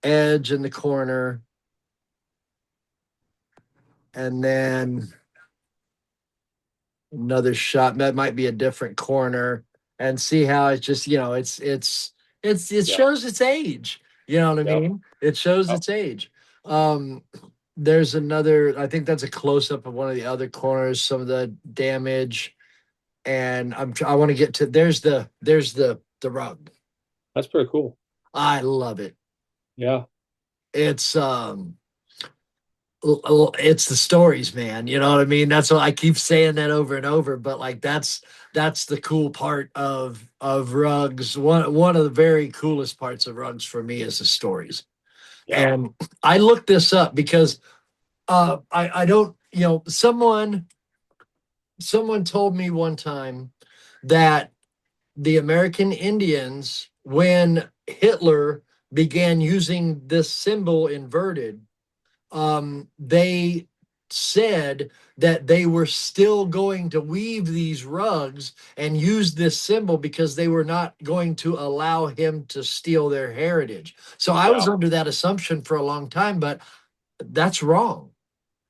edge in the corner, and then another shot. That might be a different corner, and see how it's just it Yeah, shows its age. You know what I yep, mean? It shows yep. its age. Um, there's another. I think that's a close up of one of the other corners. Some of the damage, and I want to get to. There's the rug. That's pretty cool. I love it. Yeah. It's it's the stories, man. You know what I mean? That's what I keep saying that over and over. But like that's the cool part of rugs. One of the very coolest parts of rugs for me is the stories. Yeah. And I looked this up because I don't, someone told me one time that the American Indians, when Hitler began using this symbol inverted, they said that they were still going to weave these rugs and use this symbol because they were not going to allow him to steal their heritage. So I Yeah. was under that assumption for a long time, but that's wrong.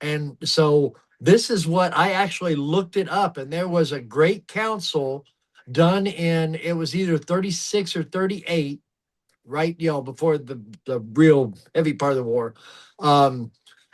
And so this is what I actually looked it up, and there was a great council done in, it was either 36 or 38, right, before the real heavy part of the war. Um,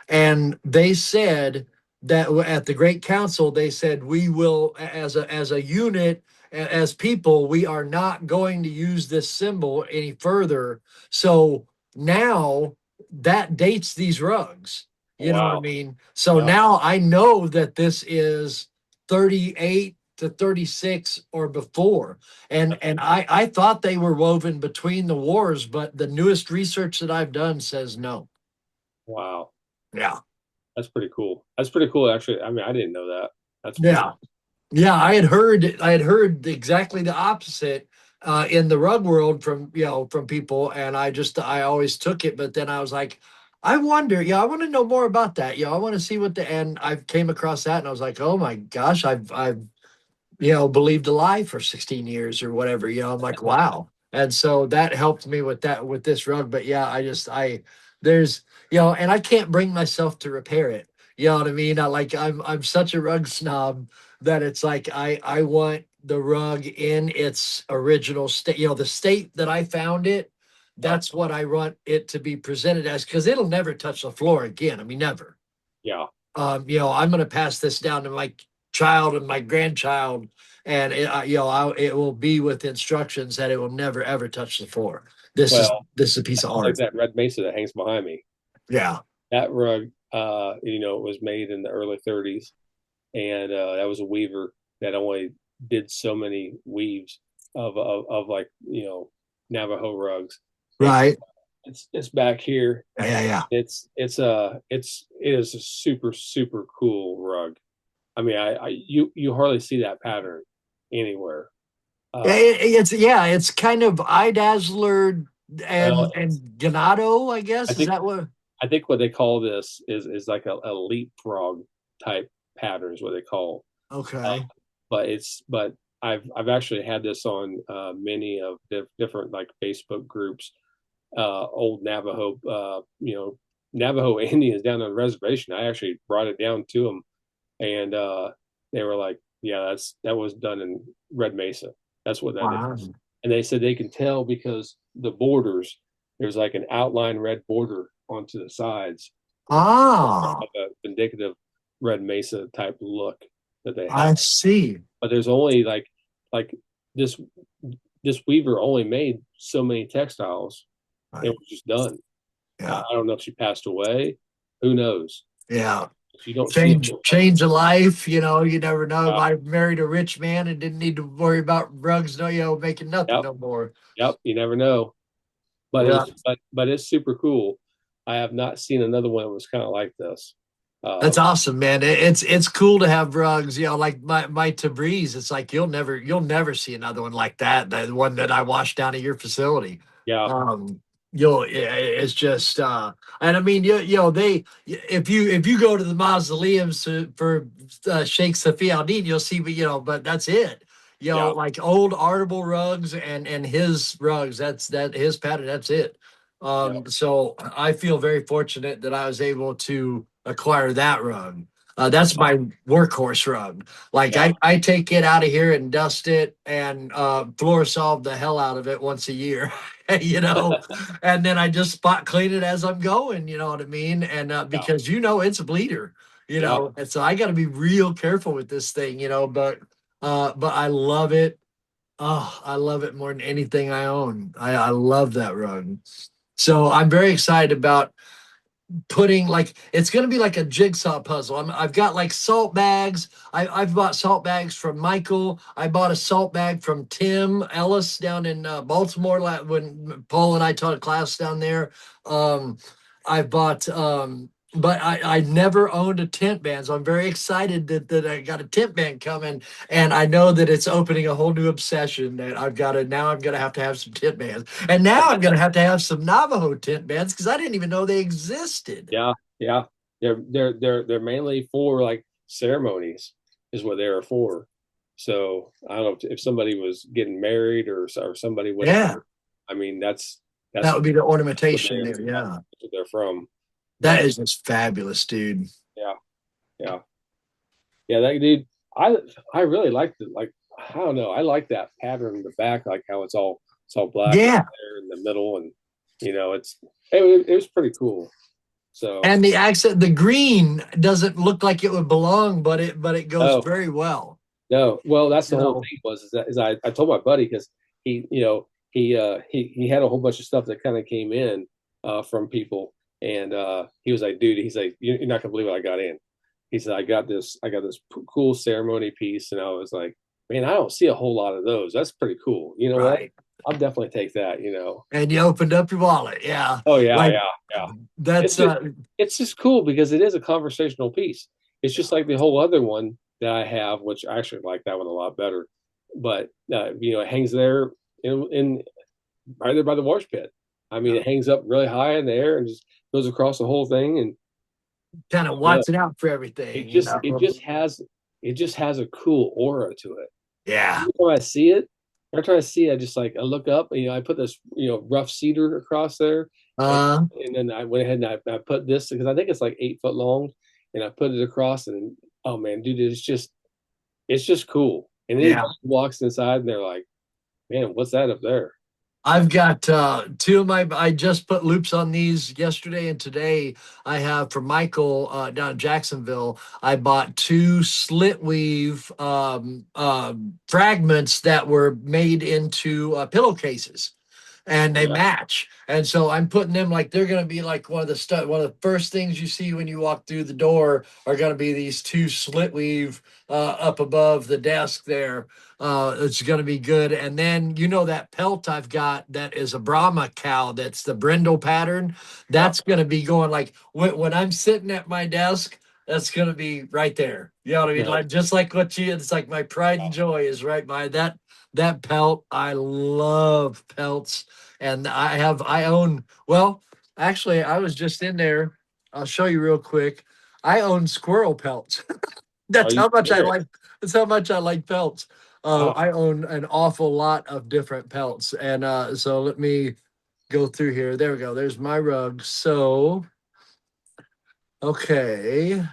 and they said that at the Great Council, they said we will, as a unit, as people, we are not going to use this symbol any further. So now that dates these rugs. You know what I Wow. mean? So Yeah. now I know that this is 38 to 36 or before. And I thought they were woven between the wars, but the newest research that I've done says no. Wow. Yeah. That's pretty cool. That's pretty cool, actually. I mean, I didn't know that. That's pretty. Yeah. Yeah, I had heard exactly the opposite in the rug world from from people, and I always took it, but then I was like, I wonder, I want to know more about that. I want to see what the and I came across that, and I was like, oh my gosh, I've believed a lie for 16 years or whatever. I'm like, wow. And so that helped me with that, with this rug. But yeah, there's, and I can't bring myself to repair it. You know what I mean? I'm such a rug snob that it's like, I want the rug in its original state, the state that I found it. Yep. That's what I want it to be presented as, because it'll never touch the floor again. I mean, never. Yeah. I'm going to pass this down to my child and my grandchild, and it will be with instructions that it will never ever touch the floor. This is Well, this is a piece of like art. that red mesa that hangs behind me. Yeah. That rug, it was made in the early 30s, and that was a weaver that only did so many weaves of like Navajo rugs, and Right. it's back here. Yeah. Yeah. Yeah. It is a super super cool rug. I mean, you hardly see that pattern anywhere. Uh, It's kind of eye dazzler well, and ganado, I I guess. Is think that what? I think what they call this is like a leapfrog type pattern is what they call. Uh, Okay. but I've actually had this on many of different like Facebook groups. Old Navajo, Navajo Indians down on the reservation. I actually brought it down to them, and they were like, "Yeah, that was done in Red Mesa. That's what that is." Wow. And they said they can tell because the borders, there's like an outline red border onto the sides Ah, of a indicative Red Mesa type look that they have. I see. But there's only like this this weaver only made so many textiles. It Right. was just done. Yeah. I don't know if she passed away. Who knows? Yeah. If you don't see it, Change of life, you never know. yeah, I married a rich man and didn't need to worry about rugs, no, making nothing yep, no more. yep. You never know. Yeah. But it's super cool. I have not seen another one that was kind of like this. That's Um, awesome, man. It's cool to have rugs, like my Tabriz. It's like you'll never see another one like that. The one that I washed down at your facility. yeah, Um, it's just and I mean they, if you go to the mausoleums for Sheikh Safi al-Din, you'll see, but that's it. yeah, Like old artable rugs and his rugs. That his pattern. That's it. yeah, So I feel very fortunate that I was able to acquire that rug. That's my workhorse rug. Like yeah, I take it out of here and dust it and floor solve the hell out of it once a year, you know, and then I just spot clean it as I'm going. You know what I mean? And yeah, because it's a bleeder, yeah, and so I got to be real careful with this thing, but I love it. Oh, I love it more than anything I own. I love that rug. So I'm very excited about putting like it's going to be like a jigsaw puzzle. I've got like salt bags. I've bought salt bags from Michael. I bought a salt bag from Tim Ellis down in Baltimore when Paul and I taught a class down there. Um, I bought, but I never owned a tent band, so I'm very excited that I got a tent band coming, and I know that it's opening a whole new obsession that I've got to now. I'm going to have some tent bands, and now I'm going to have some Navajo tent bands because I didn't even know they existed. Yeah, yeah. They're mainly for like ceremonies is what they are for. So I don't know if somebody was getting married or somebody Yeah, whatever. I mean that that's would be the what they ornamentation are. there. Yeah, That's what they're from. that But is just fabulous, dude. yeah, yeah, yeah. That dude, I I really like the like I don't know. I like that pattern in the back, like how it's all black right Yeah, there in the middle, and it was pretty cool. So and the accent, the green doesn't look like it would belong, but it goes oh very well. no, well that's You the whole know, thing was is that is I told my buddy because he had a whole bunch of stuff that kind of came in from people and he was like dude he's like you're not gonna believe what I got in. He said I got this cool ceremony piece and I was like man I don't see a whole lot of those. That's pretty cool. You know what? right? I'll definitely take that. And you opened up your wallet. Yeah, Oh yeah, like yeah, yeah. It's that's just it's just cool because it is a conversational piece. It's just like the whole other one that I have, which I actually like that one a lot better. But it hangs there in right there by the wash pit. I mean, it hangs up really high in the air and just goes across the whole thing. And kind I of don't know, watching out for it everything. You just it know, just has it just has a cool aura to it. yeah. Every time I see it, every time I see it, I look up, I put this, rough cedar across there. And, Uh, and then I went ahead and I put this because I think it's like 8 foot long and I put it across and oh man, dude, it's just cool. And anybody yeah. who walks inside and they're like, man, what's that up there? I've got two of my. I just put loops on these yesterday and today. I have for Michael down in Jacksonville. I bought two slit weave fragments that were made into pillowcases, and Oh they yeah. match. And so I'm putting them like they're going to be like one of the first things you see when you walk through the door are going to be these two slit weave up above the desk there. It's going to be good. And then that pelt I've got that is a Brahma cow. That's the brindle pattern. Yeah. That's going to be going like when I'm sitting at my desk. That's gonna be right there. You know what I mean? Nice. Like just like what you. It's like my pride and joy is right by that pelt. I love pelts, and I own. Well, actually, I was just in there. I'll show you real quick. I own squirrel pelts. Are That's you how much I serious? like. That's how much I like pelts. Wow. I own an awful lot of different pelts, and so let me go through here. There we go. There's my rug. So okay,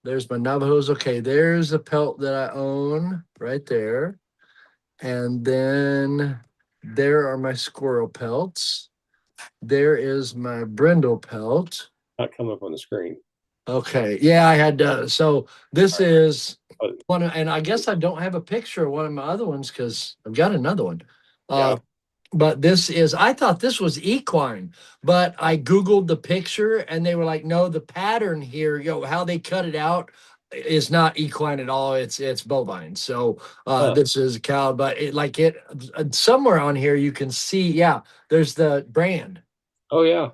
there's my Navajos. Okay, there's a pelt that I own right there, and then there are my squirrel pelts. There is my brindle pelt. Not coming up on the screen. Okay. Yeah, I had so this All right. is Oh, one and I guess I don't have a picture of one of my other ones because I've got another one. yeah. Uh but this is I thought this was equine, but I Googled the picture and they were like, no, the pattern here, how they cut it out is not equine at all. It's bovine. So Huh. this is a cow, but somewhere on here you can see, yeah, there's the brand. Oh yeah.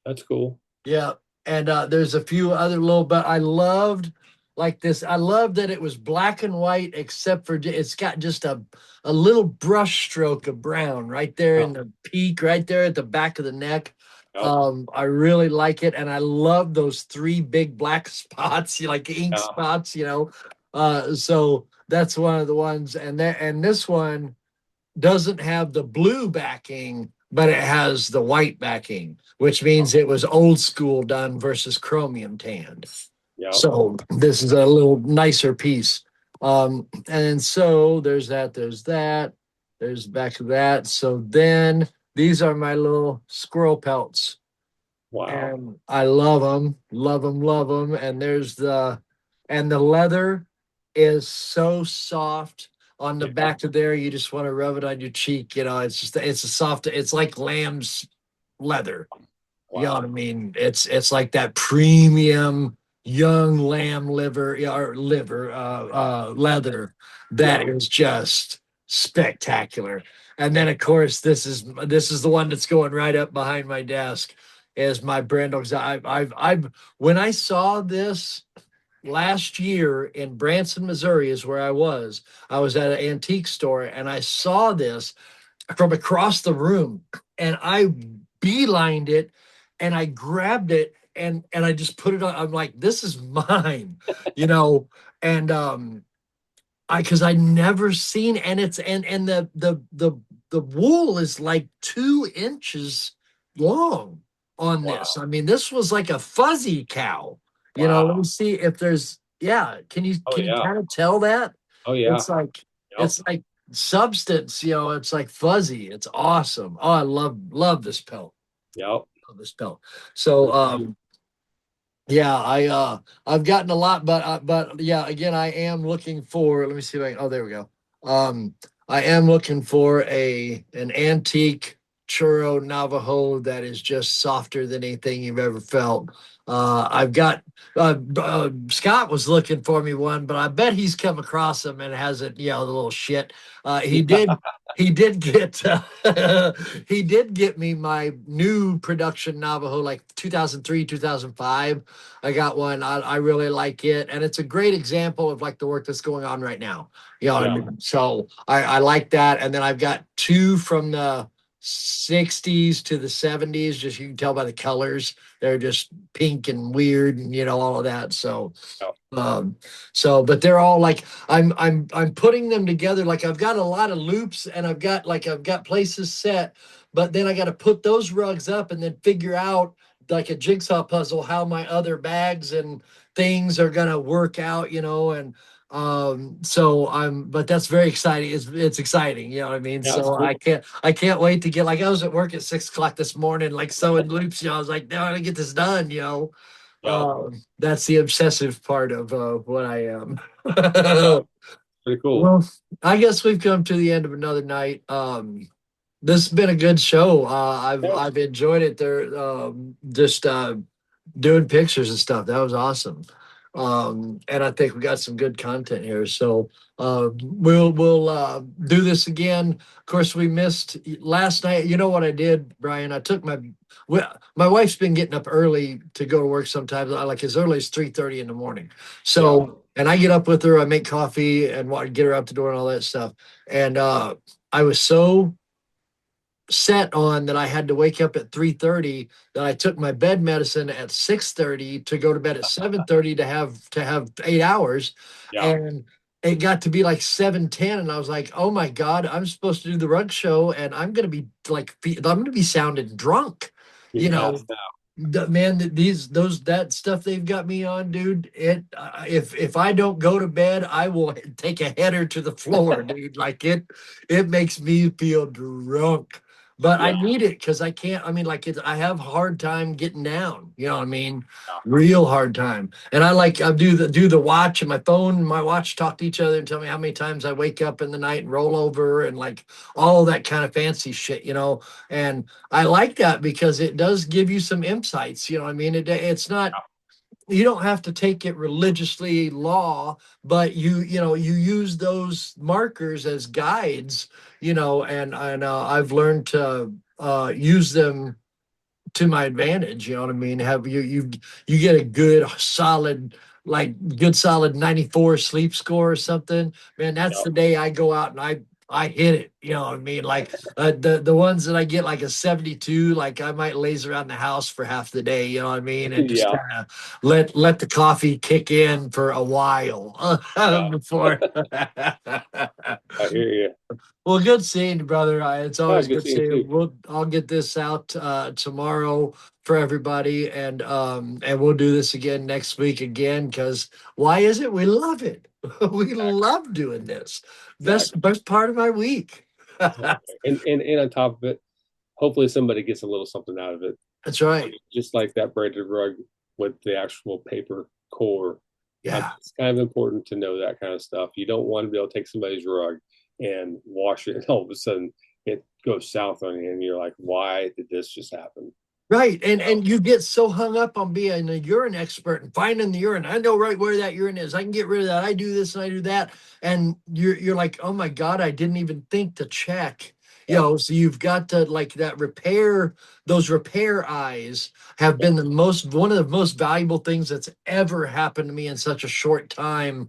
That's cool. Yeah. And there's a few other but I loved like this. I love that it was black and white, except for it's got just a little brush stroke of brown right there Yeah. in the peak, right there at the back of the neck. Yep. I really like it. And I love those three big black spots, like ink Yeah. spots. So that's one of the ones. And this one doesn't have the blue backing, but it has the white backing, which means it was old school done versus chromium tanned. Yep. So this is a little nicer piece. And so there's there's back of that. So then these are my little squirrel pelts, Wow. and I love them, love them, love them. And the leather is so soft on the Yeah. back of there. You just want to rub it on your cheek. It's just it's a soft. It's like lamb's leather. You know what Wow. I mean? It's like that premium young lamb liver, or liver leather Yeah. that is just spectacular. And then of course this is the one that's going right up behind my desk is my Brando. 'Cause I've when I saw this last year in Branson, Missouri is where I was. I was at an antique store and I saw this from across the room and I beelined it and I grabbed it and I just put it on. I'm like, this is mine, you know, and I because I never seen and it's and the wool is like 2 inches long on this. Wow. I mean, this was like a fuzzy cow. Let me Wow. see if there's yeah. Can you Oh can you yeah. kind of tell that? Oh yeah. It's like Yep. it's like substance, it's like fuzzy. It's awesome. Oh, I love this pelt. Yep. Love this pelt. So Pretty cool. yeah, I've gotten a lot, but yeah, again, I am looking for. Let me see if I. Oh, there we go. Um, I am looking for an antique churro Navajo that is just softer than anything you've ever felt. I've got Scott was looking for me one, but I bet he's come across them and hasn't. The little shit. He did. He did get he did get me my new production Navajo like 2003 2005. I got one. I really like it, and it's a great example of like the work that's going on right now. You know what I Yeah. mean? So I like that, and then I've got two from the '60s to the '70s. Just you can tell by the colors; they're just pink and weird, and all of that. Yep. Um, but they're all like I'm putting them together. Like I've got a lot of loops, and I've got places set, but then I got to put those rugs up, and then figure out like a jigsaw puzzle how my other bags and things are gonna work out, and so but that's very exciting. It's exciting, you know what I mean? Yeah. It's So cool. I can't wait to get like I was at work at 6 o'clock this morning, like sewing loops, I was like, now I gotta get this done. Yep. That's the obsessive part of what I am. Yeah. Pretty cool. Well, I guess we've come to the end of another night. This has been a good show. I've Yeah. I've enjoyed it. There, just doing pictures and stuff. That was awesome. And I think we got some good content here. So we'll do this again. Of course, we missed last night. You know what I did, Brian? I took my wife's been getting up early to go to work sometimes, like as early as 3:30 in the morning. Yeah. So, and I get up with her, I make coffee and get her out the door and all that stuff. And I was so set on that I had to wake up at 3:30 that I took my bed medicine at 6:30 to go to bed at 7:30 to have 8 hours. Yeah. And it got to be like 7:10 and I was like, oh my God, I'm supposed to do the rug show and I'm gonna be like I'm gonna be sounding drunk, You're you know. passed out. Man, that stuff they've got me on, dude. If I don't go to bed, I will take a header to the floor, dude. Like it makes me feel drunk, but I Yeah. need it because I can't. I mean, like I have hard time getting down. You know what I mean? Yeah. Real hard time. And I do the watch and my phone and my watch talk to each other and tell me how many times I wake up in the night and roll over and like all that kind of fancy shit. And I like that because it does give you some insights. You know what I mean? It's not, you don't have to take it religiously law, but you use those markers as guides, and I've learned to use them to my advantage. You know what I mean? Have you get a good solid 94 sleep score or something, man, that's Yep. the day I go out and I hit it. You know what I mean? Like the ones that I get like a 72, like I might laze around the house for half the day, you know what I mean? And just Yeah. kind of let the coffee kick in for a while Yeah. before. I hear you. Well, good seeing you, brother. It's Yeah. always Good good seeing you seeing too. you. I'll get this out tomorrow for everybody, and we'll do this again next week again. Because why is it? We love it. We Exactly. love doing this. Best Exactly. best part of my week. Exactly. And on top of it, hopefully somebody gets a little something out of it. That's I right. mean, just like that braided rug with the actual paper core. Yeah. It's kind of important to know that kind of stuff. You don't want to be able to take somebody's rug and wash it, and all of a sudden it goes south on you, and you're like, "Why did this just happen?" Right. And So, and you get so hung up on being a urine expert and finding the urine. I know right where that urine is. I can get rid of that. I do this and I do that. And you're like, oh my God, I didn't even think to check. yep, So you've got to like that repair, those repair eyes have yep. been one of the most valuable things that's ever happened to me in such a short time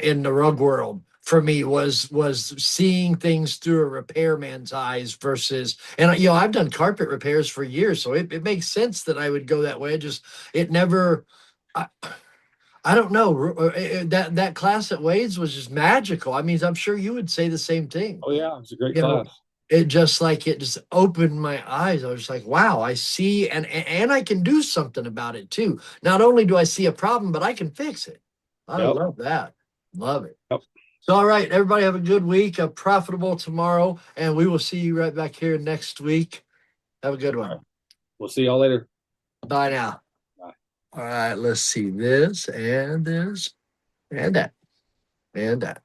in the rug world. For me was seeing things through a repairman's eyes versus, and I've done carpet repairs for years, so it makes sense that I would go that way. It never, I, I don't know, that class at Wade's was just magical. I mean, I'm sure you would say the same thing. Oh yeah, it's a great You know, class. it just opened my eyes. I was like, wow, I see, and I can do something about it too. Not only do I see a problem, but I can fix it. I Yep, love that. Love it. yep. So, all right, everybody have a good week, a profitable tomorrow, and we will see you right back here next week. Have a good All right. one. We'll see y'all later. Bye now. Bye. All right, let's see this and this and that and that.